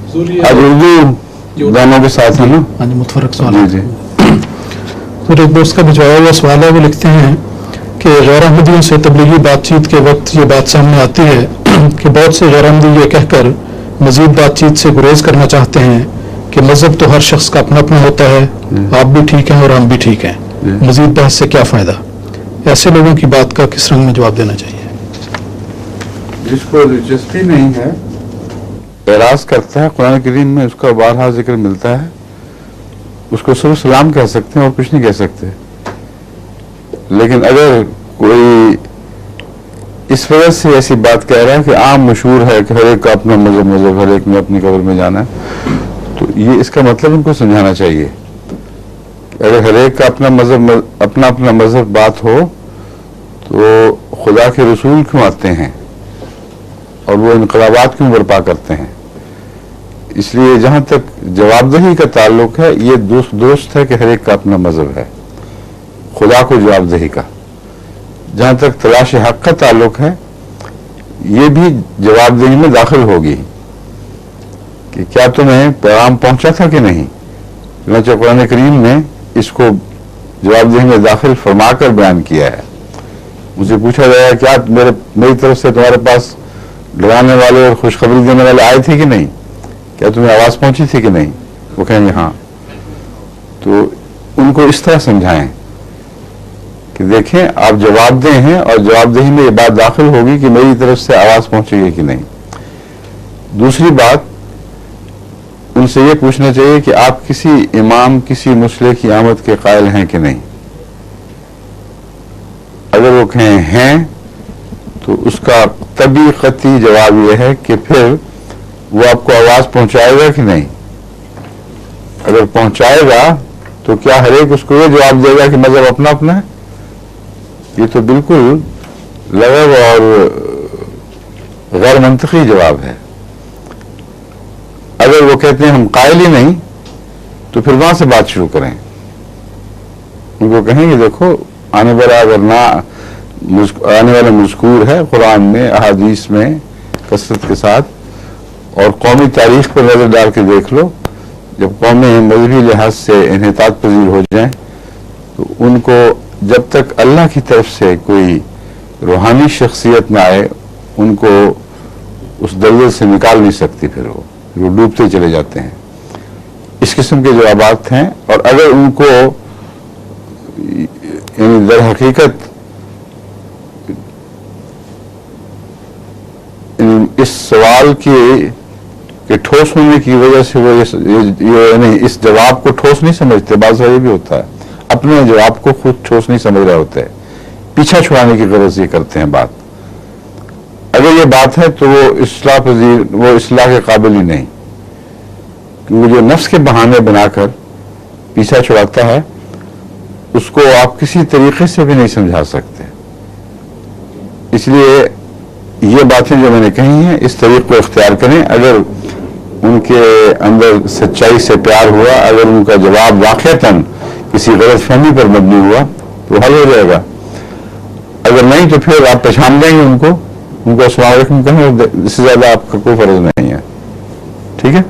आज उर्दू दोनों के साथ है ना। हाँ जी, मुतफरक सवाल। जी जी। तो एक दोस्त का भिजवाया हुआ सवाल है, वो लिखते हैं कि गैर अहमदियों से तबलीगी बातचीत के वक्त ये बात सामने आती है कि बहुत से गैर अहमदी ये कहकर मजीद बातचीत से गुरेज करना चाहते हैं कि मजहब तो हर शख्स का अपना अपना होता है, आप भी ठीक हैं और हम भी ठीक हैं, मजीद बहस से क्या फ़ायदा। ऐसे लोगों की बात का किस रंग में जवाब देना चाहिए? जिसको दिलचस्पी नहीं है, एराज करता है, कुरान करीम में उसका बारहा जिक्र मिलता है, उसको सिर्फ सलाम कह सकते हैं और कुछ नहीं कह सकते। लेकिन अगर कोई इस वजह से ऐसी बात कह रहा है कि आम मशहूर है कि हर एक का अपना मजहब हर एक ने अपनी कब्र में जाना है, तो ये इसका मतलब उनको समझाना चाहिए। अगर हर एक का अपना मजहब अपना अपना मजहब बात हो तो खुदा के रसूल क्यों आते हैं और वो इनकलाबात क्यों बर्पा करते हैं। इसलिए जहाँ तक जवाबदेही का ताल्लुक है, ये दुरुस्त है कि हर एक का अपना मजहब है, खुदा को जवाबदेही का। जहाँ तक तलाश हक का ताल्लुक है, ये भी जवाबदेही में दाखिल होगी कि क्या तुम्हें पैगाम पहुंचा था कि नहीं। चुनांचे कुरान करीम ने इसको जवाबदेही में दाखिल फरमाकर बयान किया है। मुझे पूछा जाएगा क्या मेरी तरफ से तुम्हारे पास डराने वाले और खुशखबरी देने वाले आए थे कि नहीं, क्या तुम्हें आवाज पहुंची थी कि नहीं, वो कहेंगे हाँ। तो उनको इस तरह समझाएं कि देखें आप जवाबदेह हैं और जवाबदेही में ये बात दाखिल होगी कि मेरी तरफ से आवाज पहुंचेगी कि नहीं। दूसरी बात, उनसे ये पूछना चाहिए कि आप किसी इमाम किसी मुसले की आमद के कायल हैं कि नहीं। अगर वो कहें हैं तो उसका तभी कतई जवाब यह है कि फिर वो आपको आवाज पहुंचाएगा कि नहीं। अगर पहुंचाएगा तो क्या हर एक उसको ये जवाब देगा कि मजहब अपना अपना है। ये तो बिल्कुल लगव और गैर मंतकी जवाब है। अगर वो कहते हैं हम कायल ही नहीं, तो फिर वहां से बात शुरू करें। उनको कहेंगे देखो आने वाला मज़कूर है कुरान में, अहादीस में कसरत के साथ, और कौमी तारीख पर नजर डाल के देख लो। जब कौमें मजहबी लिहाज से इन्हितात पजीर हो जाएं तो उनको जब तक अल्लाह की तरफ से कोई रूहानी शख्सियत ना आए, उनको उस दलदल से निकाल नहीं सकती। फिर वो डूबते चले जाते हैं। इस किस्म के जवाबात हैं। और अगर उनको यानी दर हकीकत इस सवाल के ठोस होने की वजह से वो यानी इस जवाब को ठोस नहीं समझते, बात ये भी होता है, अपने जवाब को खुद ठोस नहीं समझ रहे होते, पीछा छुड़ाने की गरज से करते हैं बात। अगर ये बात है तो वो इस्लाह के काबिल ही नहीं, क्योंकि जो नफ्स के बहाने बनाकर पीछा छुड़ाता है उसको आप किसी तरीके से भी नहीं समझा सकते। इसलिए ये बातें जो मैंने कही हैं इस तरीके को इख्तियार करें। अगर उनके अंदर सच्चाई से प्यार हुआ, अगर उनका जवाब वाक़तन किसी गलत फहमी पर मबनी हुआ तो हल हो जाएगा। अगर नहीं तो फिर आप पहचान देंगे उनको अस्सलाम वालेकुम कहें, इससे ज्यादा आपका कोई फर्ज नहीं है। ठीक है।